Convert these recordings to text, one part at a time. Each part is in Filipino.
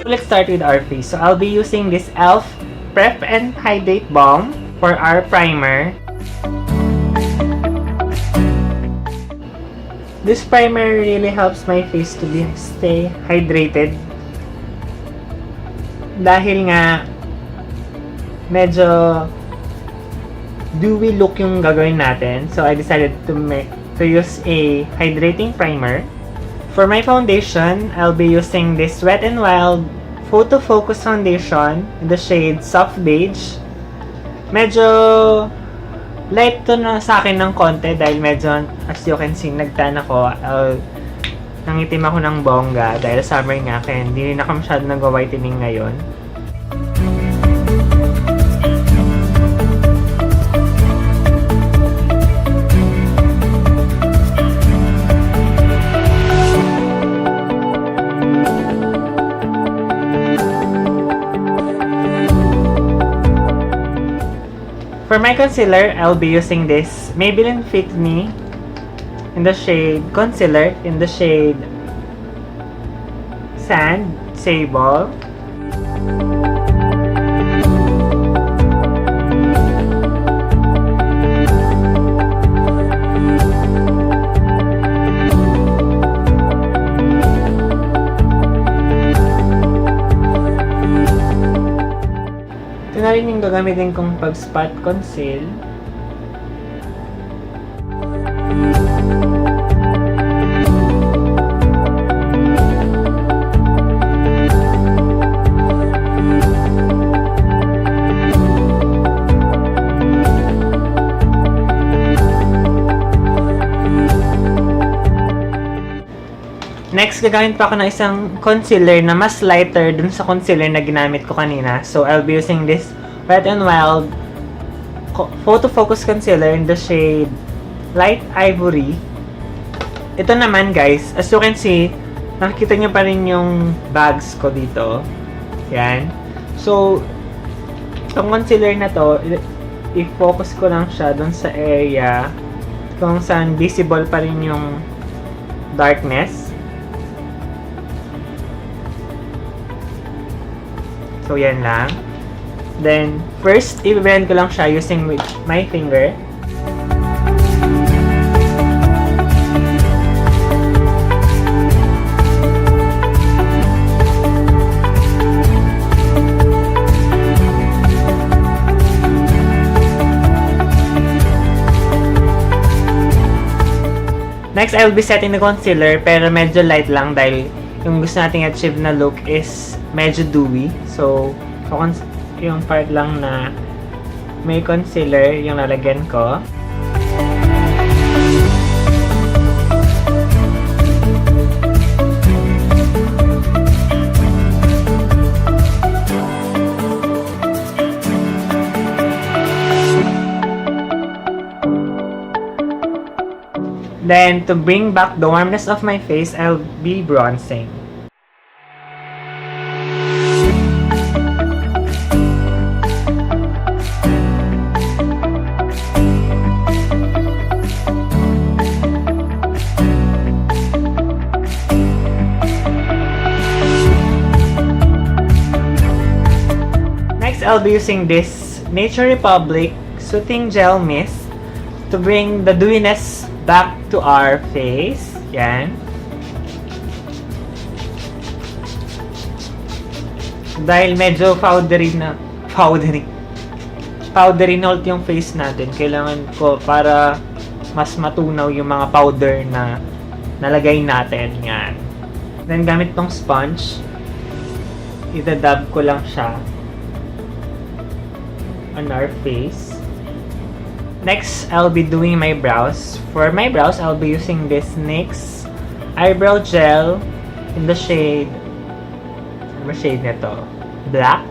Let's start with our face. So I'll be using this e.l.f. Prep and Hydrate Balm for our primer. This primer really helps my face to stay hydrated. Dahil nga medyo dewy look yung gagawin natin. So I decided to use a hydrating primer. For my foundation, I'll be using this Wet n Wild Photo Focus Foundation in the shade Soft Beige. Medyo light to na sa akin ng konti dahil medyo, as you can see, nagtan ako. Nangitim ako ng bongga dahil summer nga kaya hindi rin ako masyado nag-whitening ngayon. For my concealer, I'll be using this Maybelline Fit Me in the shade Concealer in the shade Sand Sable. Ito na rin yung gagamitin kong pag-spot conceal. Next, gagamit pa ako ng isang concealer na mas lighter dun sa concealer na ginamit ko kanina. So, I'll be using this Wet n Wild Photo Focus Concealer in the shade Light Ivory. Ito naman, guys, as you can see, nakikita nyo pa rin yung bags ko dito. Yan. So, itong concealer na to, i-focus ko lang siya dun sa area kung saan visible pa rin yung darkness. So, yan lang. Then, first, i-blend ko lang siya using with my finger. Next, I will be setting the concealer, pero medyo light lang dahil yung gusto nating achieve na look is medyo dewy. So, yung part lang na may concealer yung lalagyan ko. Then, to bring back the warmness of my face, I'll be bronzing. Next, I'll be using this Nature Republic Soothing Gel Mist to bring the dewiness back to our face. Yan. Dahil medyo powdery na ulit yung face natin, kailangan ko para mas matunaw yung mga powder na nalagay natin. Yan. Then, gamit tong sponge, idadab ko lang siya on our face. Next, I'll be doing my brows. For my brows, I'll be using this NYX eyebrow gel in the shade, ano shade nito? Black.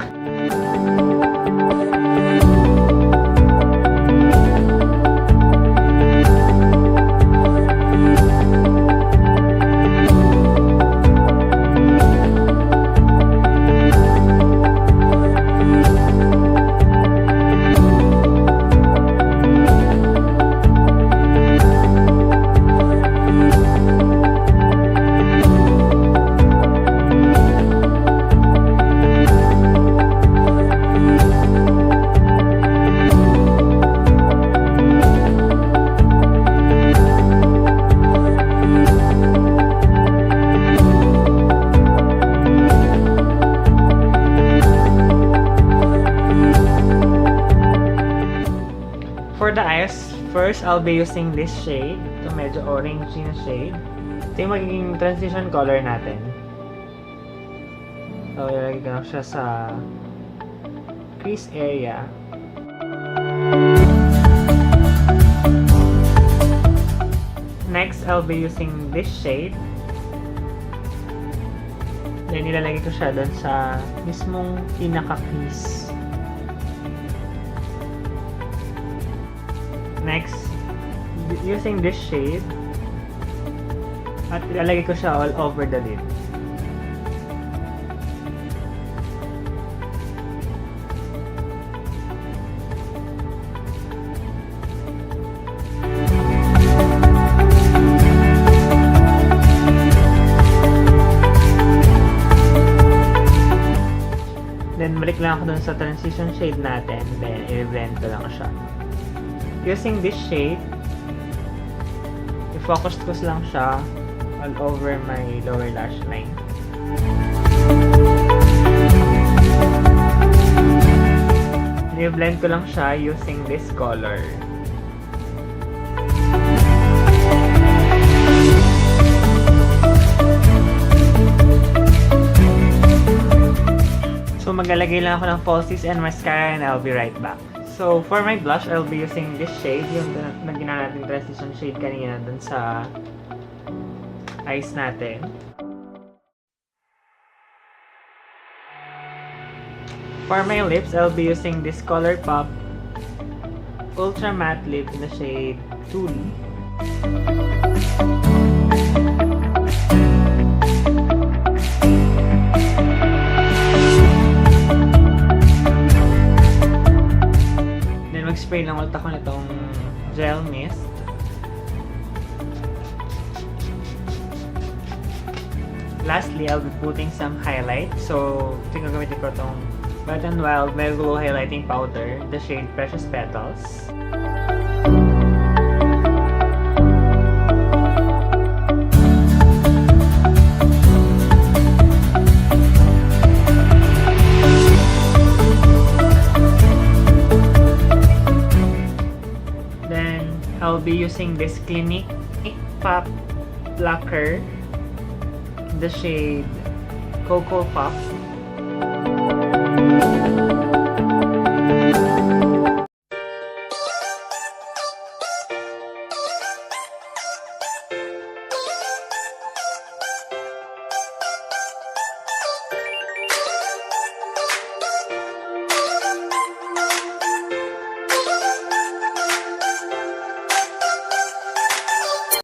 Next, I'll be using this shade. Ito medyo orangey na shade. Ito yung magiging transition color natin. So, ilagay ko lang siya sa crease area. Next, I'll be using this shade. Then, ilalagay ko siya doon sa mismong pinaka-crease. Next, using this shade, at ilalagay ko siya all over the lid. Then, balik lang ako dun sa transition shade natin. Then, i-blend ko lang siya. Using this shade, i-focus ko lang siya all over my lower lash line. I-blend ko lang siya using this color. So, maglalagay lang ako ng falsies and mascara and I'll be right back. So, for my blush, I'll be using this shade, yung na ginawa natin transition shade kanina dun sa eyes natin. For my lips, I'll be using this ColourPop Ultra Matte Lip in the shade Tuli. Mag-spray lang ulit ako nitong gel mist. Lastly, I'll be putting some highlight. So, ito yung gagamitin ko itong Wet n Wild Mega Glow Highlighting Powder, the shade Precious Petals. I'll be using this Clinique Pop Lacquer, the shade Cocoa Puff.